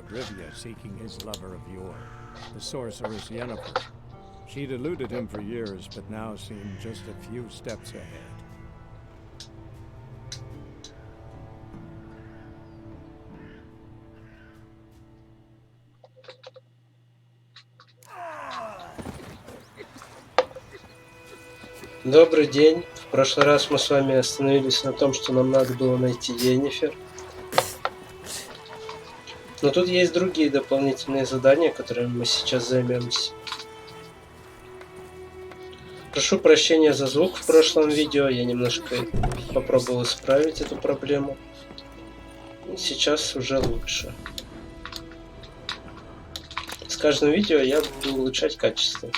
Rivia seeking his lover of yore, the sorceress Yennefer. She'd eluded him for years, but now seemed just a few steps ahead. Добрый день. В прошлый раз мы с вами остановились на том, что нам надо было найти Йеннифер. Но тут есть другие дополнительные задания, которыми мы сейчас займемся. Прошу прощения за звук в прошлом видео, я немножко попробовал исправить эту проблему. И сейчас уже лучше. С каждым видео я буду улучшать качество.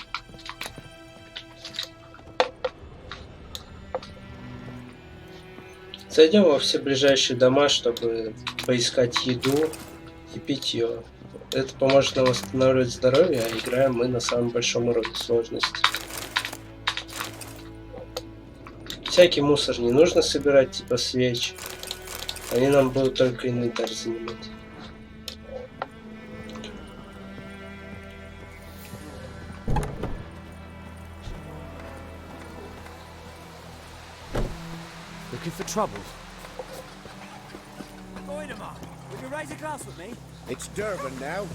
Зайдем во все ближайшие дома, чтобы поискать еду и питье. Это поможет нам восстанавливать здоровье, а играем мы на самом большом уровне сложности. Всякий мусор не нужно собирать, типа свеч. Они нам будут только инвентарь занимать. Looking for trouble? Vedmak, would you raise a glass with me? It's Durban now.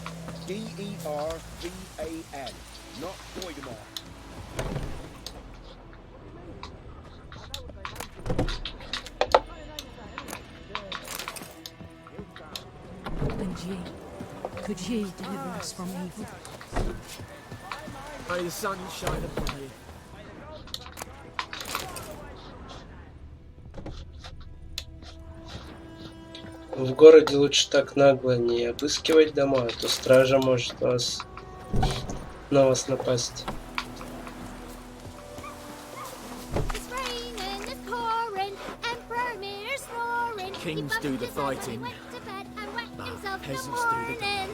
D-E-R-V-A-N, not Vedmak. And ye, could ye deliver us from evil? May the sun shine upon you. В городе лучше так нагло не обыскивать дома, а то стража может на вас напасть. Kings do the fighting, peasants do the dying.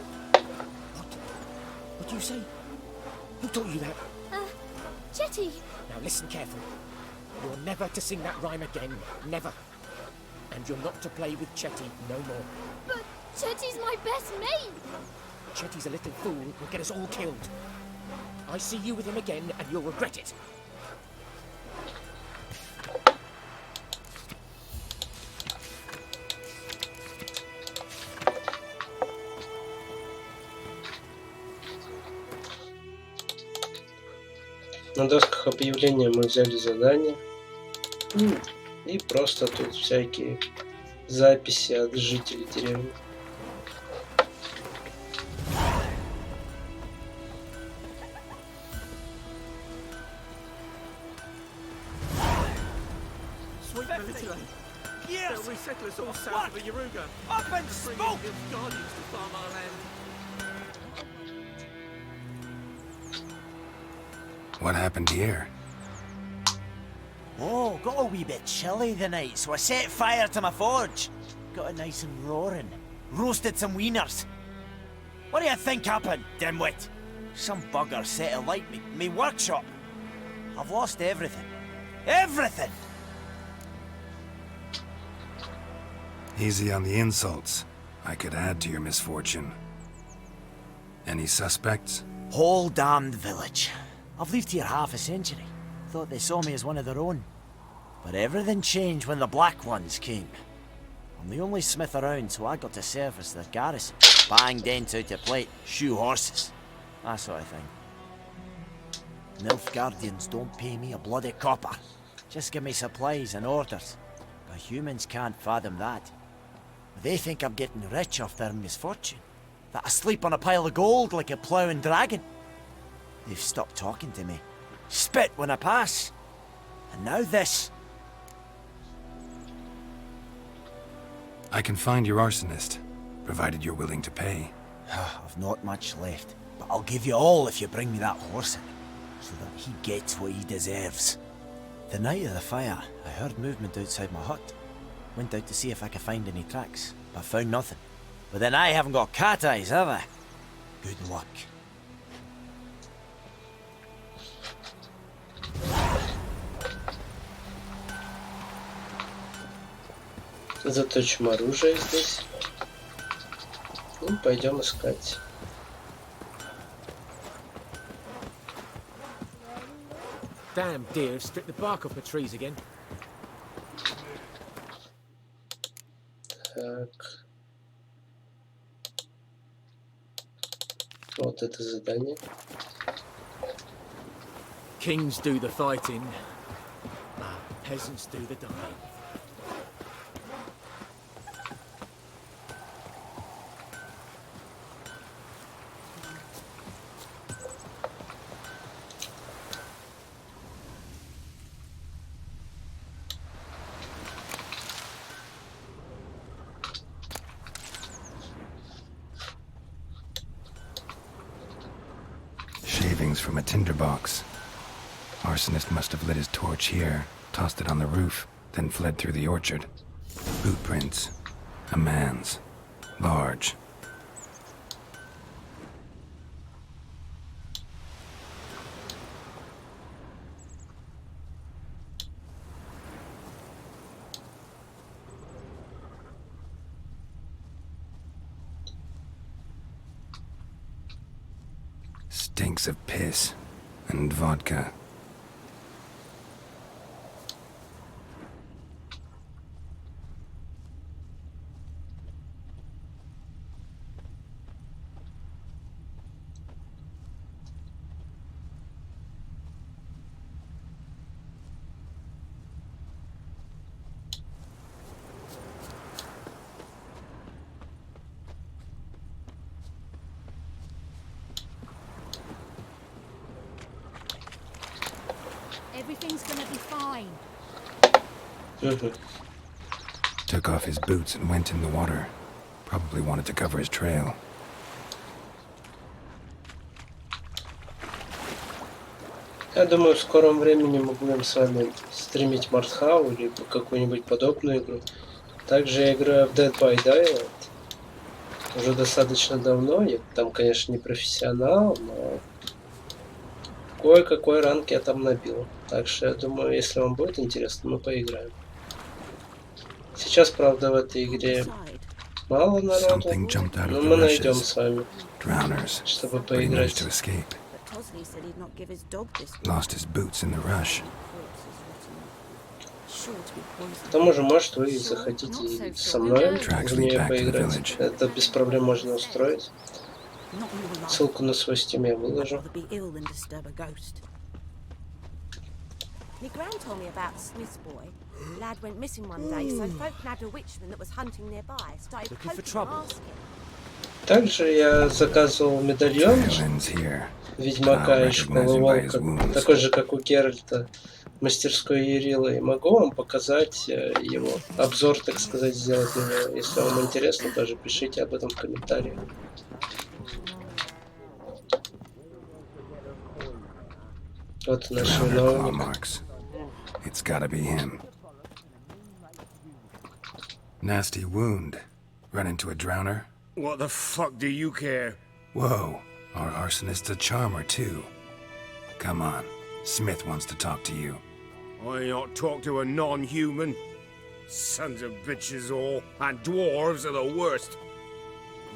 What do you say? Who taught you that? Chetty. Now listen carefully. You're never to sing that rhyme again. Never. And you're not to play with Chetty no more. But Chetty's my best mate. Chetty's a little fool who'll get us all killed. I see you with him again and you'll regret it. На досках объявления мы взяли задания. И просто тут всякие записи от жителей деревни. What happened here? Oh, got a wee bit chilly the night, so I set fire to my forge. Got it nice and roaring. Roasted some wieners. What do you think happened, dimwit? Some bugger set alight me workshop. I've lost everything. Everything! Easy on the insults. I could add to your misfortune. Any suspects? Whole damned village. I've lived here half a century. Thought they saw me as one of their own. But everything changed when the Black Ones came. I'm the only smith around, so I got to service the garrison. Bang dents out of plate, shoe horses. That sort of thing. Nilfgaardians don't pay me a bloody copper. Just give me supplies and orders. But humans can't fathom that. They think I'm getting rich off their misfortune. That I sleep on a pile of gold like a ploughing dragon. They've stopped talking to me. Spit when I pass. And now this. I can find your arsonist, provided you're willing to pay. I've not much left, but I'll give you all if you bring me that horse in, so that he gets what he deserves. The night of the fire, I heard movement outside my hut. Went out to see if I could find any tracks, but found nothing. But then I haven't got cat eyes, have I? Good luck. Заточим оружие здесь. И пойдем искать. Damn deer have stripped the bark off the trees again. Так. Вот это задание. Kings do the fighting, peasants do the dying. Shavings from a tinderbox. Arsonist must have lit his torch here, tossed it on the roof, then fled through the orchard. Boot prints. A man's. Large. Stinks of piss and vodka. Everything's gonna be fine. Took off his boots and went in the water. Probably wanted to cover his trail. Я думаю, в скором времени мы будем с вами стримить Мартхау или какую-нибудь подобную игру. Также я играю в Dead by Daylight. Уже достаточно давно. Я там, конечно, не профессионал, но кое-какой ранг я там набил. Так что я думаю, если вам будет интересно, мы поиграем. Сейчас, правда, в этой игре мало народу, но мы найдем с вами, чтобы поиграть. Lost his boots in the rush. К тому же, может, вы захотите и со мной в нее поиграть. Это без проблем можно устроить. Ссылку на свой Steam я выложу. My gran told me about the Smith's boy. The lad went missing one day, so folk nabbed a witchman that was hunting nearby. Started poking and asking. Также я заказывал медальон Ведьмака и Школы Волка, такой же, как у Геральта, мастерской Ярила, и могу вам показать его, обзор, так сказать, сделать на него. Если вам интересно, тоже пишите об этом в комментариях. Вот наш виновник. It's gotta be him. Nasty wound. Run into a drowner? What the fuck do you care? Whoa, our arsonist's a charmer too. Come on, Smith wants to talk to you. I not talk to a non-human. Sons of bitches all, and dwarves are the worst.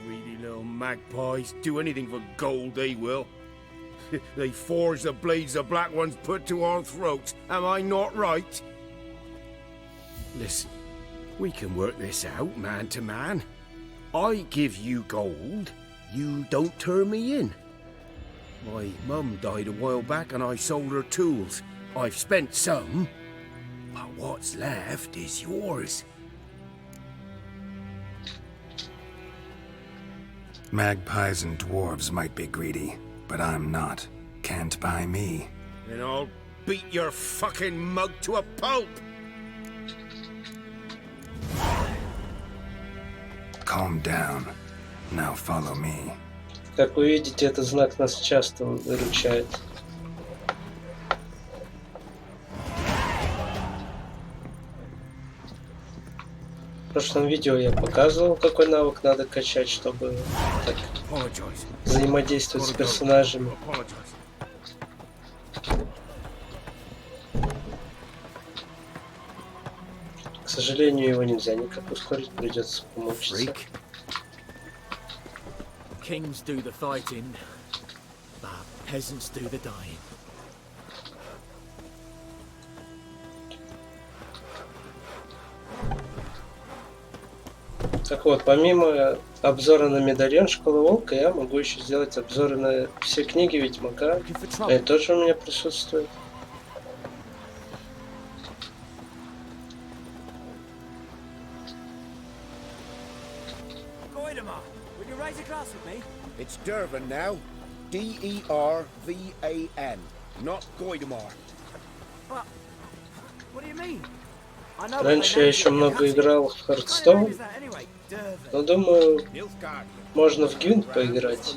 Greedy little magpies, do anything for gold they will. They forge the blades the black ones put to our throats. Am I not right? Listen, we can work this out man to man. I give you gold, you don't turn me in. My mum died a while back and I sold her tools. I've spent some, but what's left is yours. Magpies and dwarves might be greedy, but I'm not. Can't buy me. Then I'll beat your fucking mug to a pulp! Calm down. Now follow me. Как вы видите, этот знак нас часто выручает. В прошлом видео я показывал, какой навык надо качать, чтобы так взаимодействовать с персонажами. К сожалению, его нельзя никак ускорить, придется помучиться. kings do the fighting, but peasants do the dying. Так вот, помимо обзора на медальон Школы Волка, я могу еще сделать обзоры на все книги Ведьмака. Они тоже у меня присутствуют. It's Dervan now. D-E-R-V-A-N. Not Goidamar. What do you mean? Раньше я еще много играл в Хардстоун, но думаю, можно в Гвинт поиграть.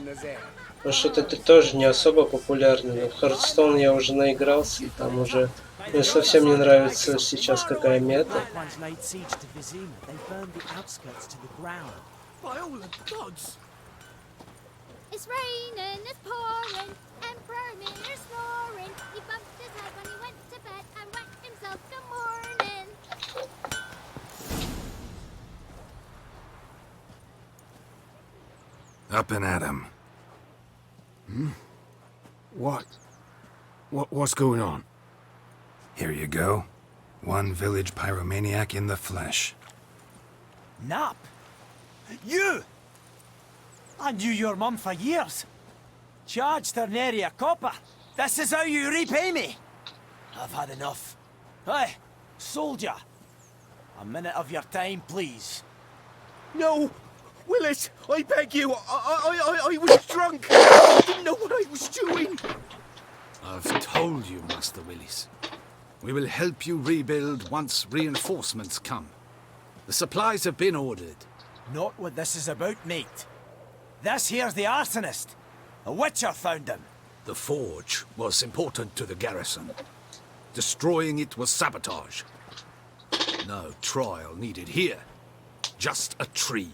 Потому что это тоже не особо популярный. Но в Хардстоун я уже наигрался, и там уже мне совсем не нравится сейчас какая мета. It's raining, it's pouring, Emperor Miller's snoring. He bumped his head when he went to bed and whacked himself good morning. Up and at 'em. What's going on? Here you go. One village pyromaniac in the flesh. Nap? You? I knew your mum for years. Charged her nary a copper. This is how you repay me. I've had enough. Hey, soldier. A minute of your time, please. No! Willis, I beg you. I was drunk. I didn't know what I was doing. I've told you, Master Willis. We will help you rebuild once reinforcements come. The supplies have been ordered. Not what this is about, mate. This here's the arsonist. A witcher found him. The forge was important to the garrison. Destroying it was sabotage. No trial needed here. Just a tree.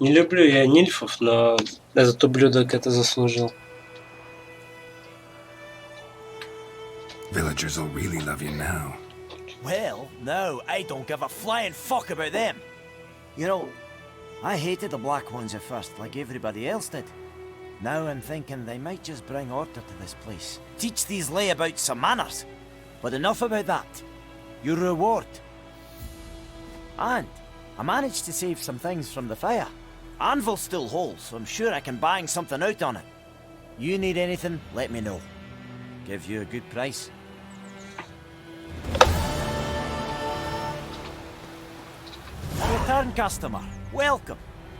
Не люблю я нильфов, но этот ублюдок это заслужил. Villagers will really love you now. Well, no, I don't give a flying fuck about them. You know, I hated the Black Ones at first, like everybody else did. Now I'm thinking they might just bring order to this place. Teach these layabouts some manners. But enough about that. Your reward. And I managed to save some things from the fire. Anvil still holds, so I'm sure I can bang something out on it. You need anything, let me know. Give you a good price. Return customer. Welcome.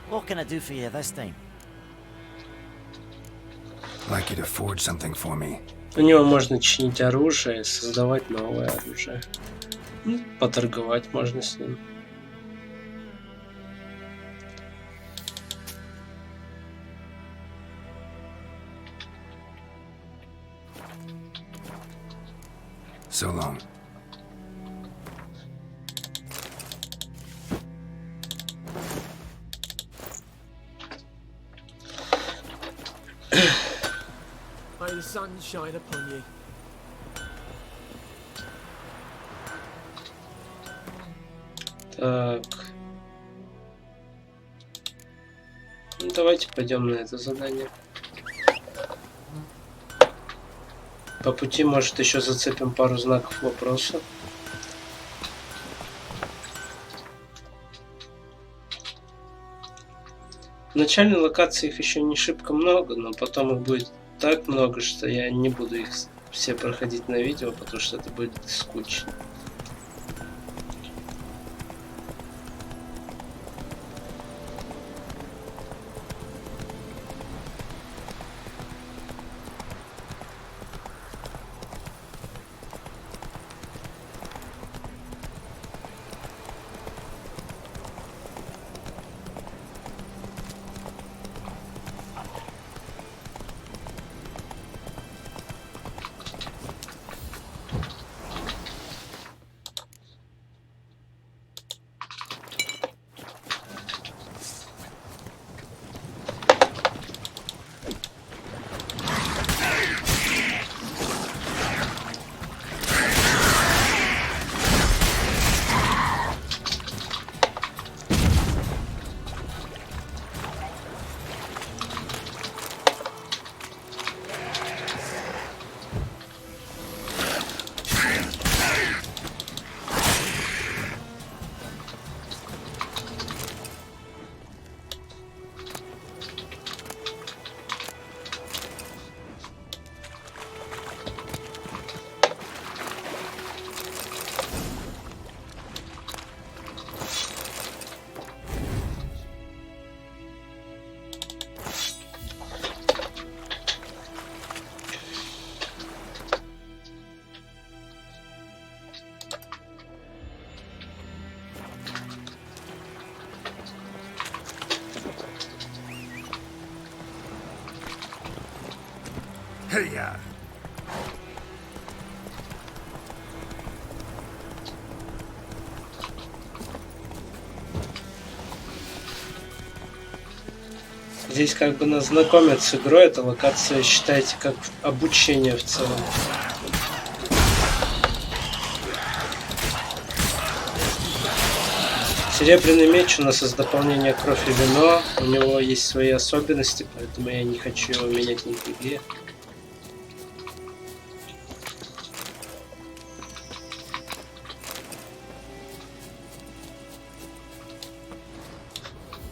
What can I do for you this time? Like you to forge something for me. У него можно чинить оружие, создавать новое оружие. Поторговать можно с ним. So long. May the sun shine upon you. Так. Ну, давайте пойдем на это задание. По пути, может, еще зацепим пару знаков вопроса. В начальной локации их еще не шибко много, но потом их будет так много, что я не буду их все проходить на видео, потому что это будет скучно. Hey-ya! Здесь как бы нас знакомят с игрой, эта локация, считайте, как обучение в целом. Серебряный меч у нас из дополнения «Кровь и вино». У него есть свои особенности, поэтому я не хочу его менять ни в игре.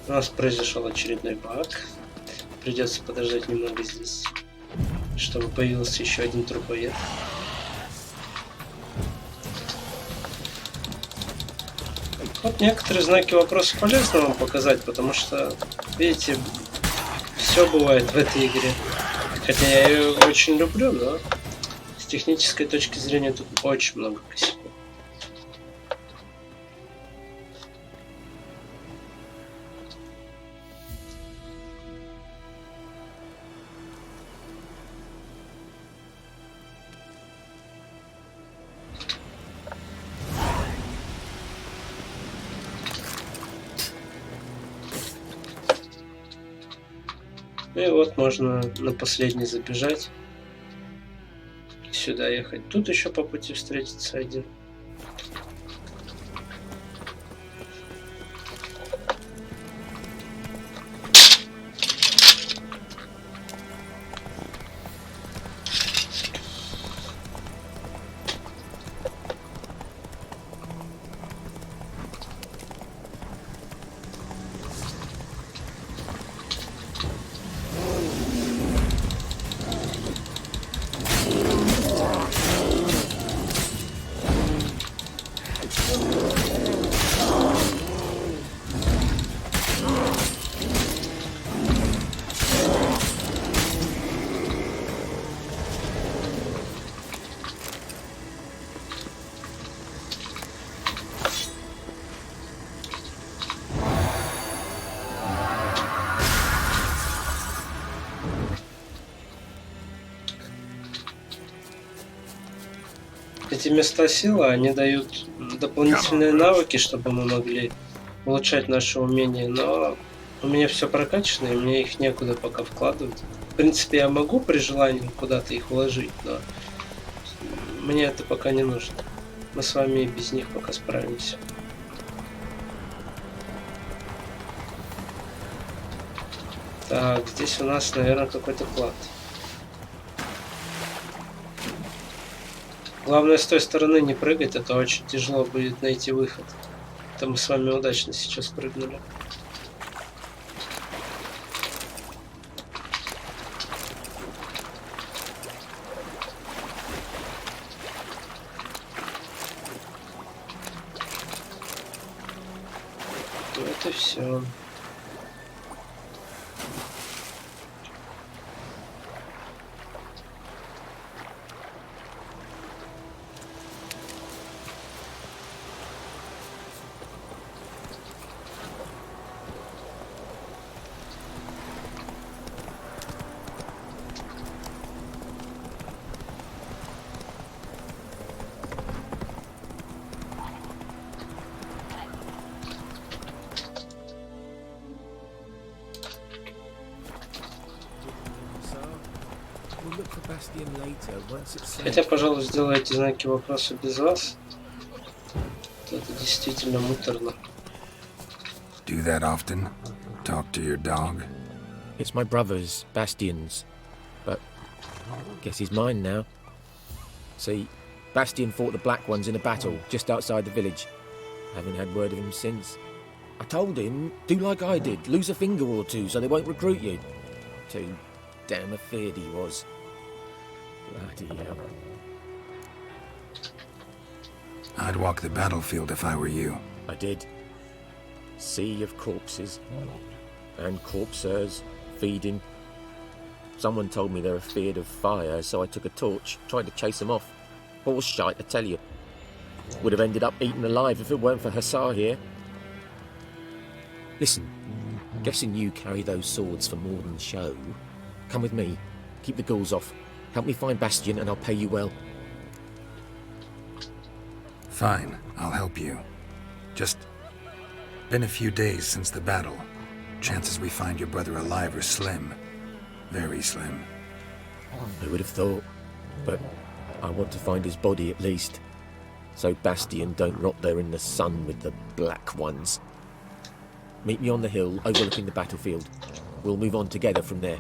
У нас произошел очередной баг. Придется подождать немного здесь, чтобы появился еще один трупоед. Вот некоторые знаки вопроса полезно вам показать, потому что, видите, все бывает в этой игре. Хотя я ее очень люблю, но с технической точки зрения тут очень много косяков. И вот можно на последний забежать и сюда ехать. Тут еще по пути встретится один. Эти места силы, они дают дополнительные навыки, чтобы мы могли улучшать наше умение, но у меня все прокачано, и мне их некуда пока вкладывать. В принципе, я могу при желании куда-то их вложить, но мне это пока не нужно. Мы с вами и без них пока справимся. Так, здесь у нас, наверное, какой-то клад. Главное, с той стороны не прыгать, а то очень тяжело будет найти выход. Это мы с вами удачно сейчас прыгнули. Вот и все. Хотя, пожалуй, сделаю эти знаки вопроса без вас. Это действительно муторно. Do that often? Talk to your dog? It's my brother's, Bastian's, but guess he's mine now. See, Bastian fought the Black Ones in a battle just outside the village. Haven't had word of him since. I told him, do like I did, lose a finger or two so they won't recruit you. Too damn afeard he was. Bloody hell. I'd walk the battlefield if I were you. I did. Sea of corpses. And corpsers feeding. Someone told me they're afeard of fire, so I took a torch, tried to chase them off. Horse shite, I tell you. Would have ended up eaten alive if it weren't for Hussar here. Listen, guessing you carry those swords for more than show. Come with me. Keep the ghouls off. Help me find Bastion and I'll pay you well. Fine, I'll help you. Just been a few days since the battle. Chances we find your brother alive are slim. Very slim. Who would have thought? But I want to find his body at least. So Bastion don't rot there in the sun with the black ones. Meet me on the hill overlooking the battlefield. We'll move on together from there.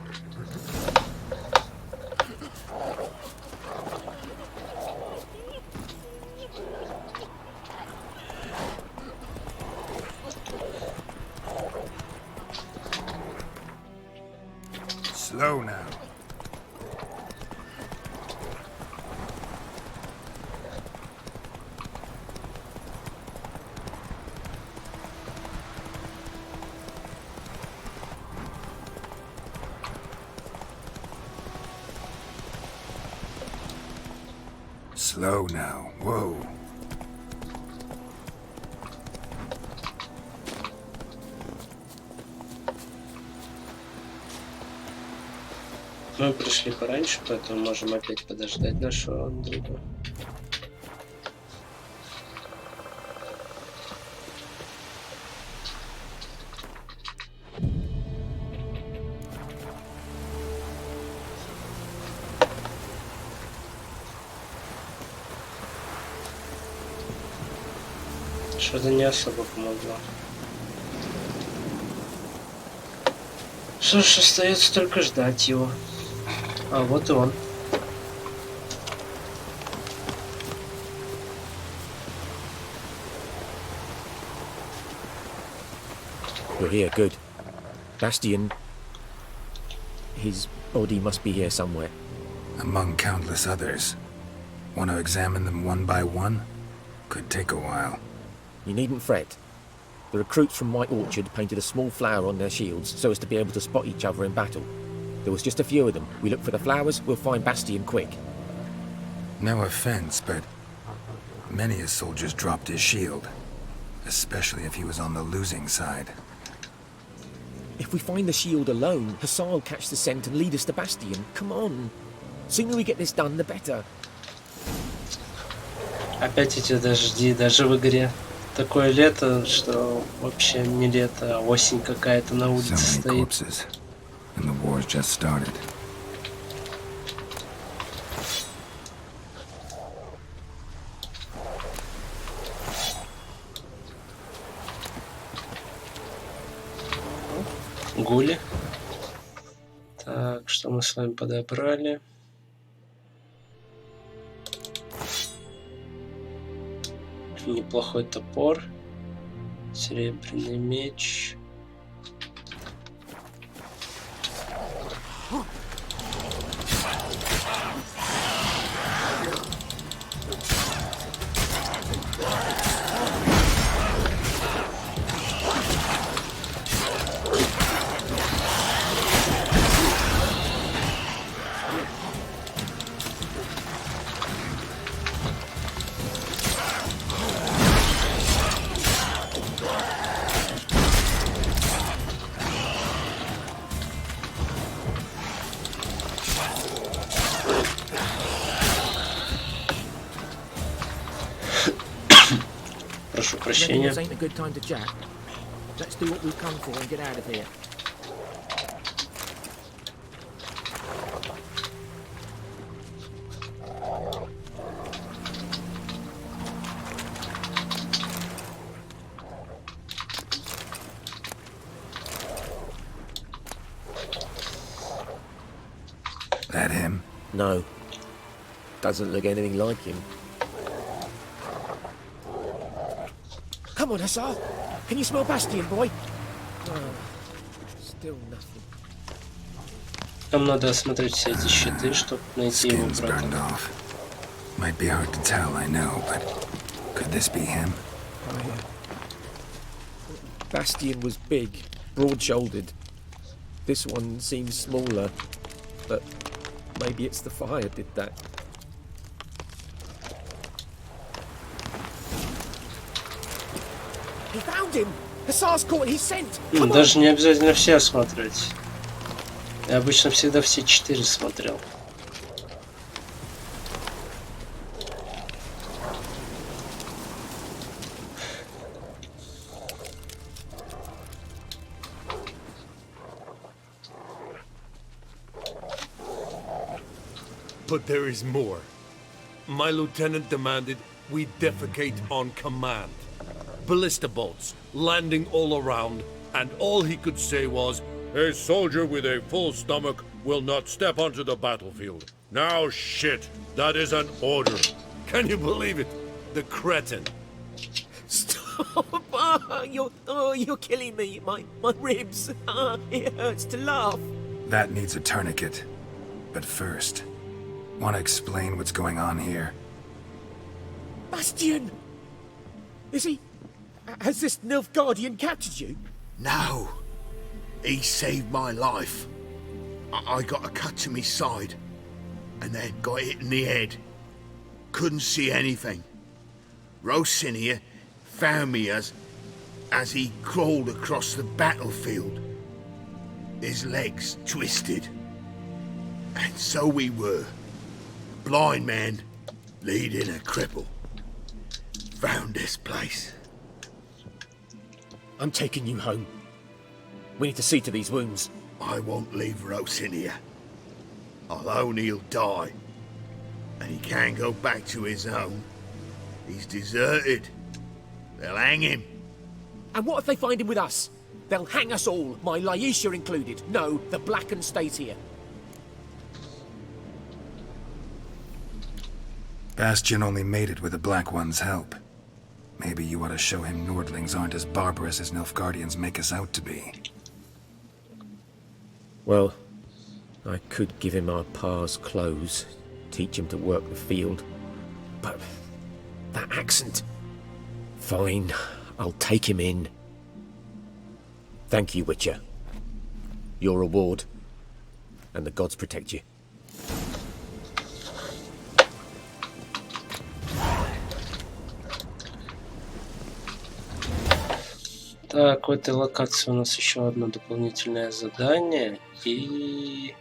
Slow now. Slow now. Whoa. Мы пришли пораньше, поэтому можем опять подождать нашего друга. Что-то не особо помогло. Что ж, остается только ждать его. А вот и он. You're here, good. Bastion... His body must be here somewhere. Among countless others. Want to examine them one by one? Could take a while. You needn't fret. The recruits from White Orchard painted a small flower on their shields so as to be able to spot each other in battle. There was just a few of them. We look for the flowers, we'll find Bastion quick. No offense, but many a soldier's dropped his shield. Especially if he was on the losing side. If we find the shield alone, Hussar will catch the scent and lead us to Bastion. Come on. Sooner we get this done, the better. Опять эти дожди, даже в игре. Такое лето, что вообще не лето, а осень какая-то на улице стоит. And the war's just started. Гули. Так, что мы с вами подобрали? Неплохой топор. Серебряный меч. Прошу прощения. Ain't a good time to chat. Let's do what we've come for and get out of here. That him? No. Doesn't look anything like him. Come on, Hussar! Can you smell Bastion, boy? Oh, still nothing. Нам надо осмотреть все эти щиты, чтобы найти его Skin's брата. burned off. Might be hard to tell, I know, but could this be him? Oh, yeah. Bastion was big, broad-shouldered. This one seems smaller, but maybe it's the fire did that. He found him! Hussar's caught his scent! Come Даже не обязательно все осматривать. Я обычно всегда все 4 смотрел. But there is more. My lieutenant demanded we defecate on command. Ballista bolts landing all around, and all he could say was, "A soldier with a full stomach will not step onto the battlefield." Now shit, that is an order. Can you believe it? The cretin. Stop! You're killing me. My ribs. It hurts to laugh. That needs a tourniquet. But first, want to explain what's going on here? Bastian! Is he... Has this Nilfgaardian captured you? No. He saved my life. I got a cut to my side, and then got hit in the head. Couldn't see anything. Rosinia found me as he crawled across the battlefield. His legs twisted. And so we were. A blind man leading a cripple. Found this place. I'm taking you home. We need to see to these wounds. I won't leave Rosinia. I'll own he'll die. And he can't go back to his own. He's deserted. They'll hang him. And what if they find him with us? They'll hang us all, my Laisha included. No, the Blacken stays here. Bastian only made it with the Black One's help. Maybe you ought to show him Nordlings aren't as barbarous as Nilfgaardians make us out to be. Well, I could give him our pa's clothes, teach him to work the field. But that accent... Fine, I'll take him in. Thank you, Witcher. Your reward, and the gods protect you. Так, в этой локации у нас еще одно дополнительное задание. И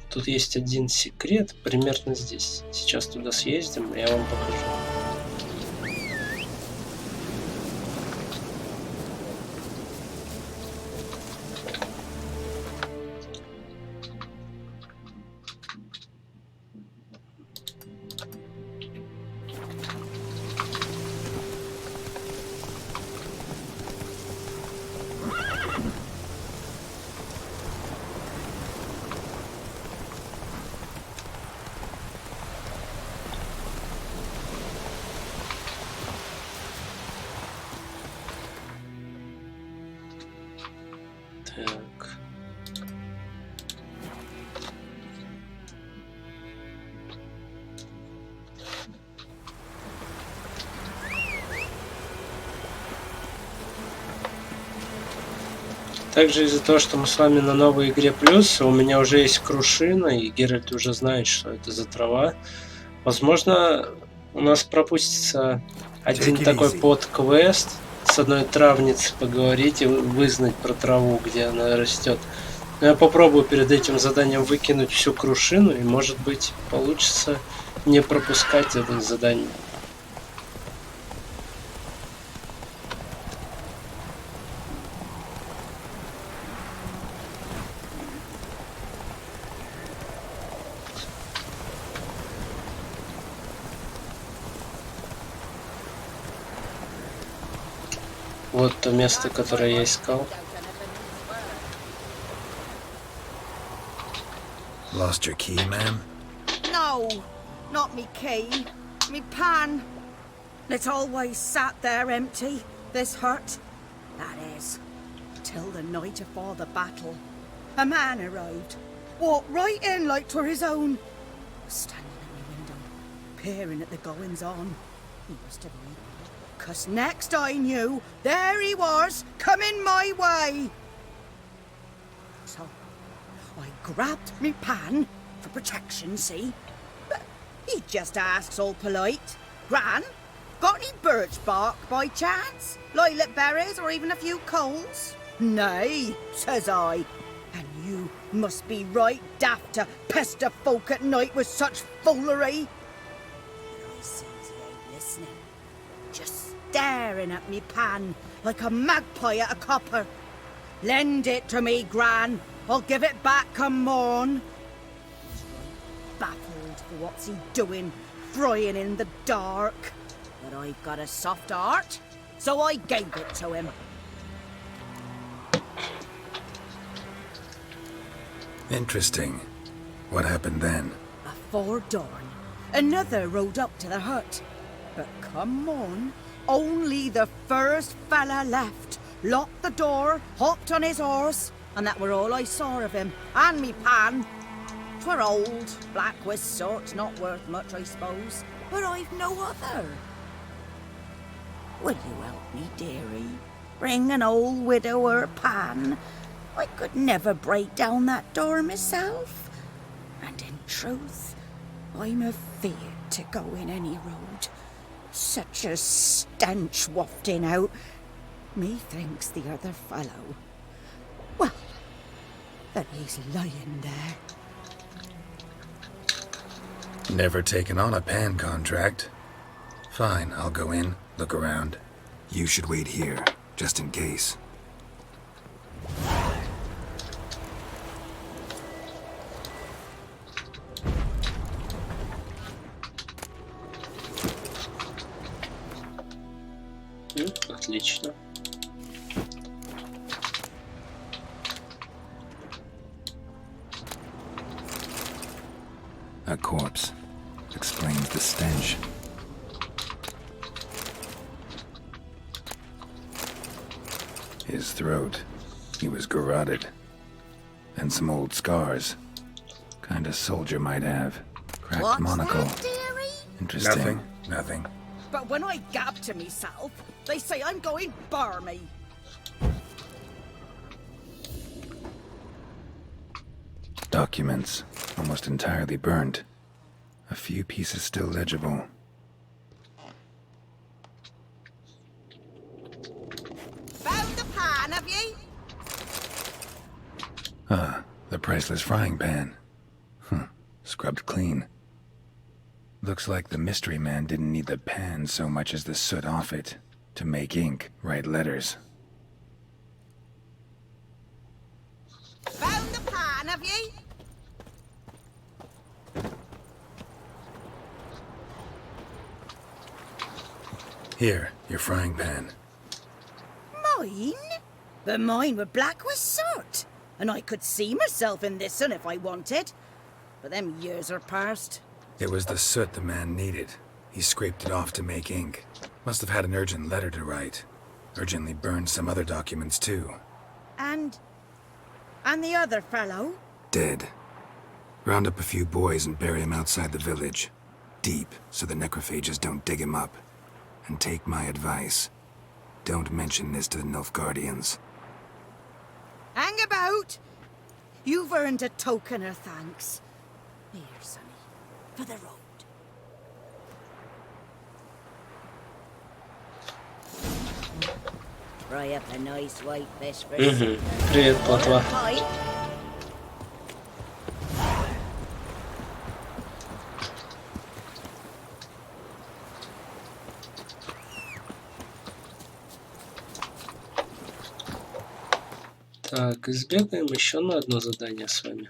тут есть один секрет, примерно здесь. Сейчас туда съездим, и я вам покажу. Так. Также из-за того, что мы с вами на новой игре плюс, у меня уже есть крушина, и Геральт уже знает, что это за трава. Возможно, у нас пропустится один такой подквест с одной травницей поговорить и вызнать про траву, где она растет. Но я попробую перед этим заданием выкинуть всю крушину, и может быть получится не пропускать это задание. Вот то место, которое я искал. Lost your key, ma'am? No, not me key. Me pan. It always sat there empty, this hut. That is, till the night afore the battle. A man arrived, walked right in like 'twere his own. Was standing at my window, peering at the goings-on. He must have been. 'Cause next I knew, there he was, coming my way. So, I grabbed me pan, for protection, see? But he just asks all polite, "Gran, got any birch bark by chance? Lilac berries or even a few coals?" "Nay," says I. "And you must be right daft to pester folk at night with such foolery." But I sees he ain't listening. Just staring at me pan like a magpie at a copper. "Lend it to me, Gran. I'll give it back come morn." He's right baffled for what's he doing, frying in the dark. But I've got a soft heart, so I gave it to him. Interesting. What happened then? Afore dawn, another rode up to the hut. But come on, only the first fella left, locked the door, hopped on his horse, and that were all I saw of him, and me pan. 'Twere old, black with soot, not worth much, I suppose, but I've no other. Will you help me, dearie? Bring an old widower pan. I could never break down that door myself. And in truth, I'm afeard to go in any road. Such a stench wafting out. Methinks the other fellow, well, that he's lying there. Never taken on a pan contract. Fine, I'll go in, look around. You should wait here, just in case. Отлично. A corpse. Explains the stench. His throat. He was garroted. And some old scars. Kind of soldier might have. Cracked What's monocle. that, dearie? Interesting. Nothing. But when I gab to myself, they say I'm going barmy. Documents. Almost entirely burned. A few pieces still legible. Found the pan, have ye? Ah, the priceless frying pan. Scrubbed clean. Looks like the mystery man didn't need the pan so much as the soot off it to make ink, write letters. Found the pan, have ye? Here, your frying pan. Mine? But mine were black with soot, and I could see myself in this one if I wanted. But them years are past. It was the soot the man needed. He scraped it off to make ink. Must have had an urgent letter to write. Urgently burned some other documents too. And the other fellow? Dead. Round up a few boys and bury him outside the village. Deep, so the necrophages don't dig him up. And take my advice. Don't mention this to the Nilfgaardians. Hang about! You've earned a token of thanks. Here, sonny, for the road. Fry up a nice white fish for Привет, плотва. Так, избегаем еще на одно задание с вами.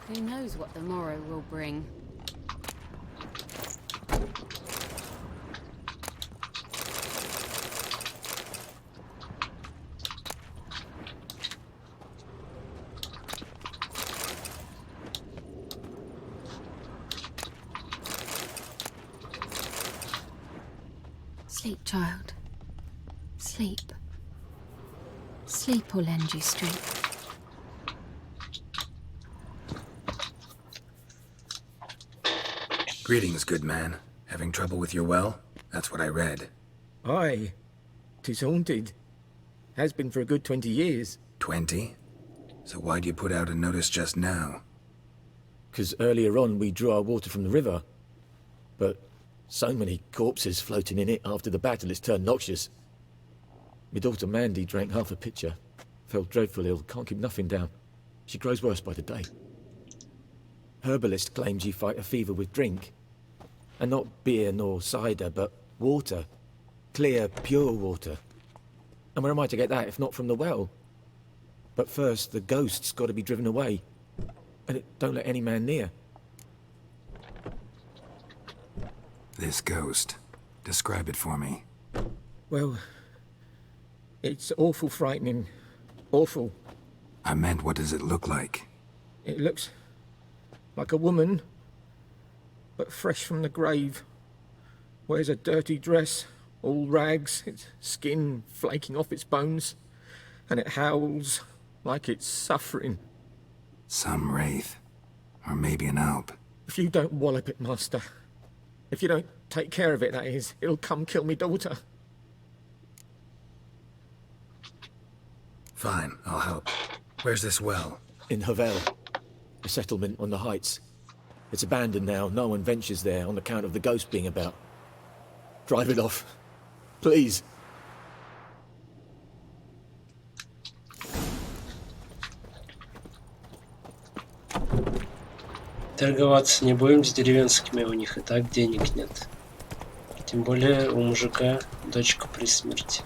Who knows what the morrow will bring? Sleep, child. Sleep. Sleep will lend you strength. Greetings, good man. Having trouble with your well? That's what I read. Aye. 'Tis haunted. Has been for a good 20 years. 20? So why'd you put out a notice just now? because earlier on we drew our water from the river. But so many corpses floating in it after the battle, it's turned noxious. My daughter Mandy drank half a pitcher. Fell dreadful ill, can't keep nothing down. She grows worse by the day. Herbalist claims you fight a fever with drink. And not beer nor cider, but water. Clear, pure water. And where am I to get that if not from the well? But first, the ghost's got to be driven away. And it don't let any man near. This ghost. Describe it for me. Well, it's awful frightening. Awful. I meant, what does it look like? It looks like a woman, but fresh from the grave. Wears a dirty dress, all rags, its skin flaking off its bones, and it howls like it's suffering. Some wraith. Or maybe an alp. If you don't wallop it, Master, if you don't take care of it, that is, it'll come kill me daughter. Fine, I'll help. Where's this well? In Havel, a settlement on the heights. It's abandoned now, no one ventures there on account of the ghost being about. Drive it off, please. Торговаться не будем с деревенскими, у них и так денег нет. Тем более у мужика дочка при смерти.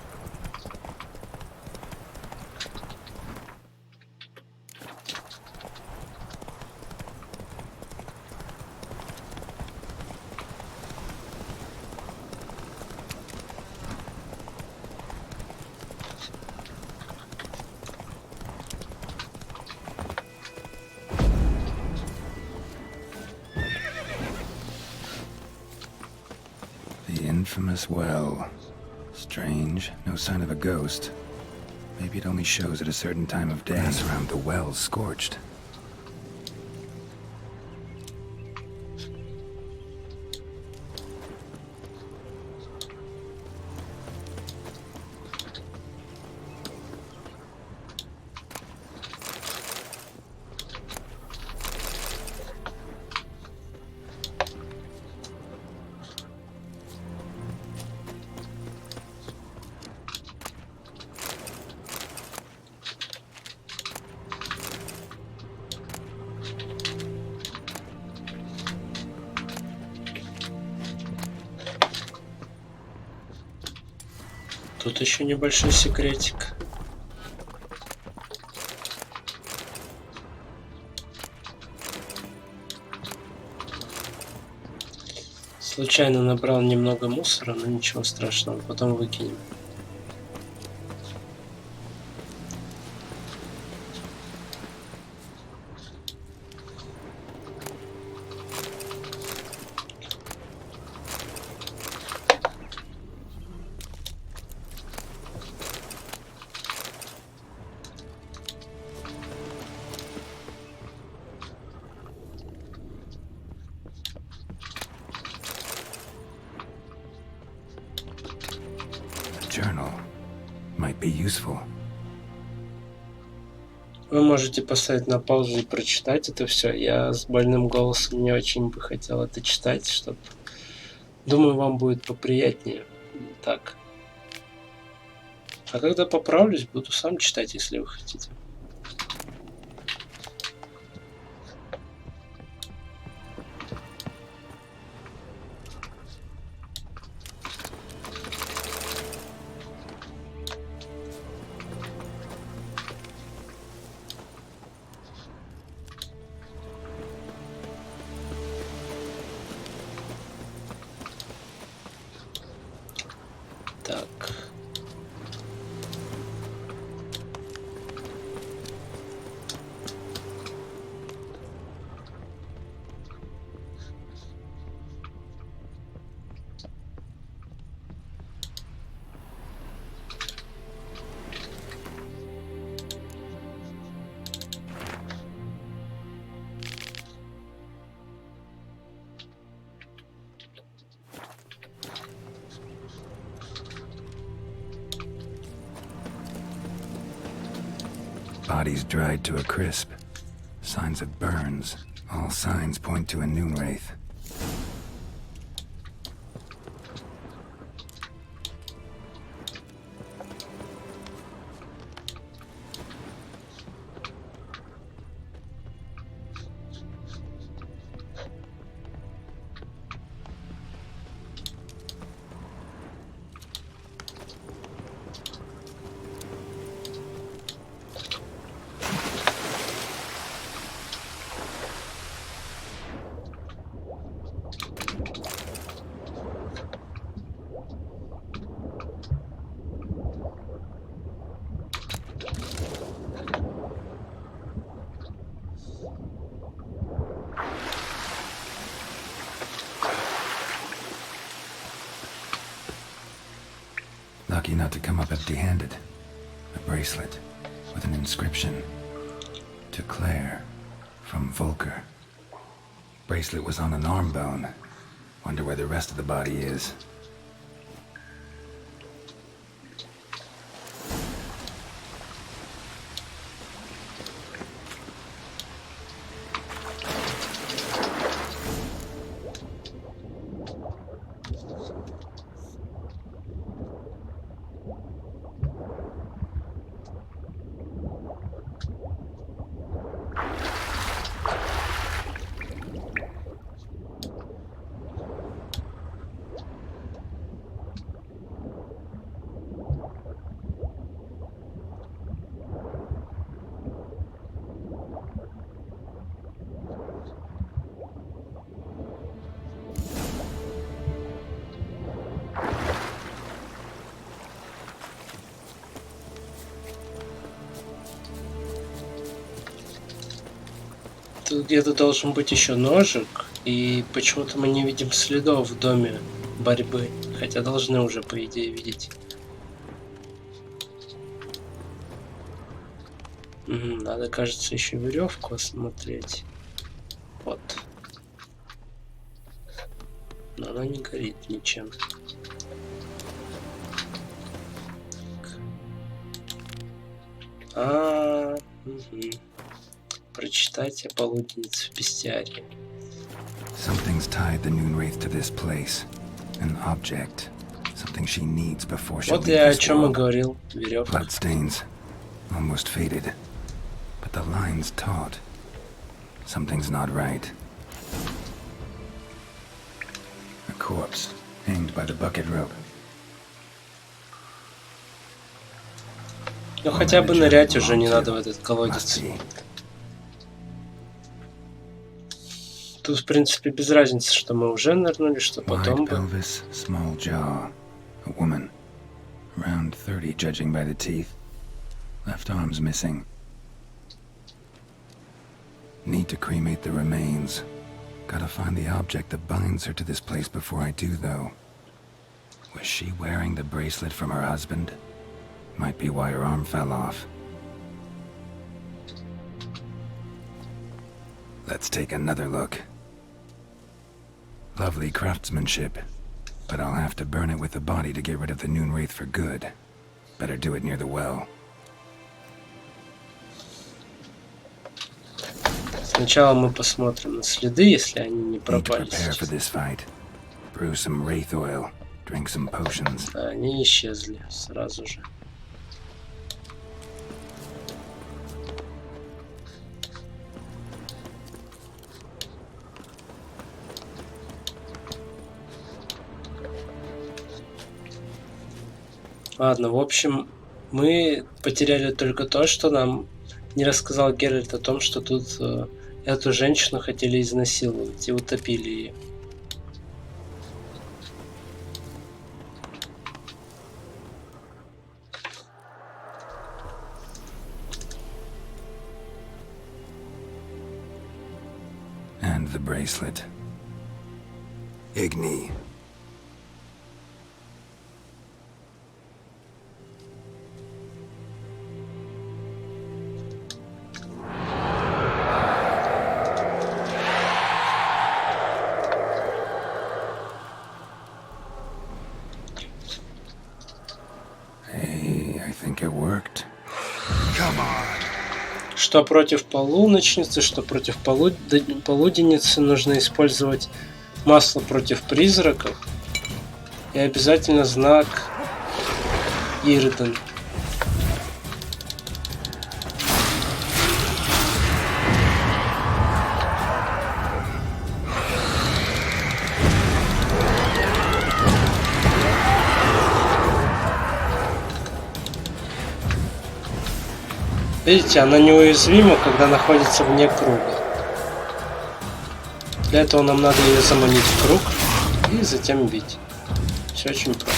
The infamous well. Strange, no sign of a ghost. Maybe it only shows at a certain time of day. Grass around the well's scorched. Тут еще небольшой секретик. Случайно набрал немного мусора, но ничего страшного, потом выкинем. Journal might be useful. Вы можете поставить на паузу и прочитать это все. Я с больным голосом не очень бы хотел это читать, чтобы... Думаю, вам будет поприятнее. Так. А когда поправлюсь, буду сам читать, если вы хотите. Так. Bodies dried to a crisp. Signs of burns, All signs point to a noon wraith. Lucky not to come up empty-handed. A bracelet with an inscription. To Claire, from Volker. Bracelet was on an arm bone. Wonder where the rest of the body is. Тут где-то должен быть еще ножик, и почему-то мы не видим следов в доме борьбы, хотя должны уже, по идее, видеть. Надо, кажется, еще веревку осмотреть. Вот. Но она не горит ничем. Прочитать о полуденнице в бестиарии. Something's tied the noon wraith to this place. An object. Something she needs before she Вот leaves я о this чем и world. говорил. Веревка. Bloodstains. Almost faded. But the line's taut. Something's not right. A corpse, hanged by the bucket rope. Ну хотя бы нырять уже не надо в этот колодец. Тут, в принципе, без разницы, что мы уже нырнули, что потом бы. Pelvis, small jaw. A woman. Around 30, judging by the teeth. Left arm's missing. Need to cremate the remains. Gotta find the object that binds her to this place before I do, though. Was she wearing the bracelet from her husband? Might be why her arm fell off. Let's take another look. Lovely craftsmanship, but I'll have to burn it with the body to get rid of the noon wraith for good. Better do it near the well. Сначала мы посмотрим на следы, если они не пропали. Prepare for this fight. Brew some wraith oil. Drink some potions. Они исчезли сразу же. Ладно, в общем, мы потеряли только то, что нам не рассказал Геральт о том, что тут эту женщину хотели изнасиловать и утопили ее. And the bracelet. Igni. Что против полуночницы, что против полуденницы нужно использовать масло против призраков. И обязательно знак Ирден. Видите, она неуязвима, когда находится вне круга. Для этого нам надо ее заманить в круг и затем бить. Все очень просто.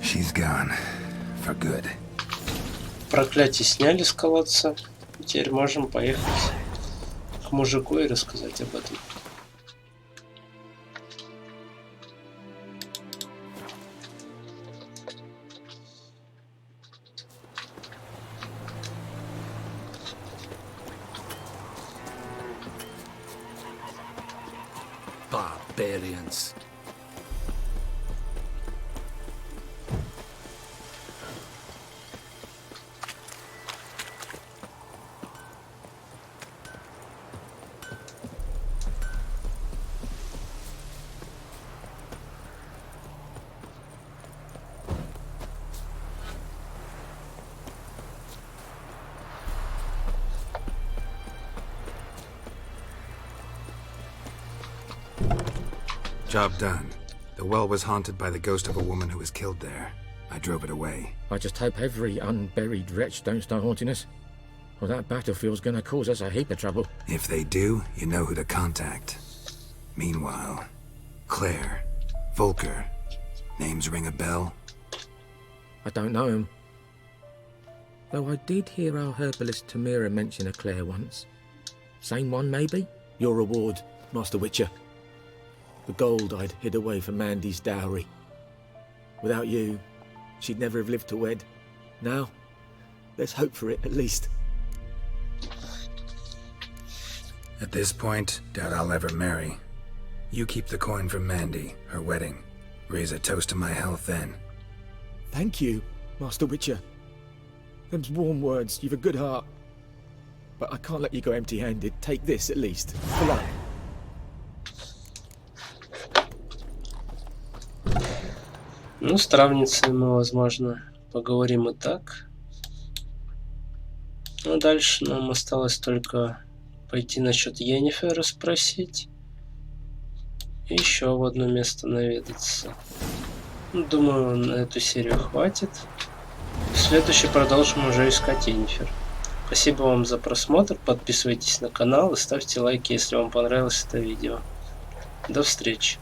She's gone. For good. Проклятие сняли с колодца. Теперь можем поехать к мужику и рассказать об этом. Barbarians. Job done. The well was haunted by the ghost of a woman who was killed there. I drove it away. I just hope every unburied wretch don't start haunting us. Well, that battlefield's gonna cause us a heap of trouble. If they do, you know who to contact. Meanwhile, Claire, Volker, names ring a bell? I don't know him. Though I did hear our herbalist Tamira mention a Claire once. Same one, maybe? Your reward, Master Witcher. The gold I'd hid away for Mandy's dowry. Without you, she'd never have lived to wed. Now, there's hope for it, at least. At this point, doubt I'll ever marry. You keep the coin from Mandy, her wedding. Raise a toast to my health then. Thank you, Master Witcher. Them's warm words, you've a good heart. But I can't let you go empty-handed. Take this, at least. For luck. Ну, с травницей мы, возможно, поговорим и так. Ну, дальше нам осталось только пойти насчет Йеннифера спросить. И еще в одно место наведаться. Ну, думаю, на эту серию хватит. В следующей продолжим уже искать Йеннифер. Спасибо вам за просмотр. Подписывайтесь на канал и ставьте лайки, если вам понравилось это видео. До встречи.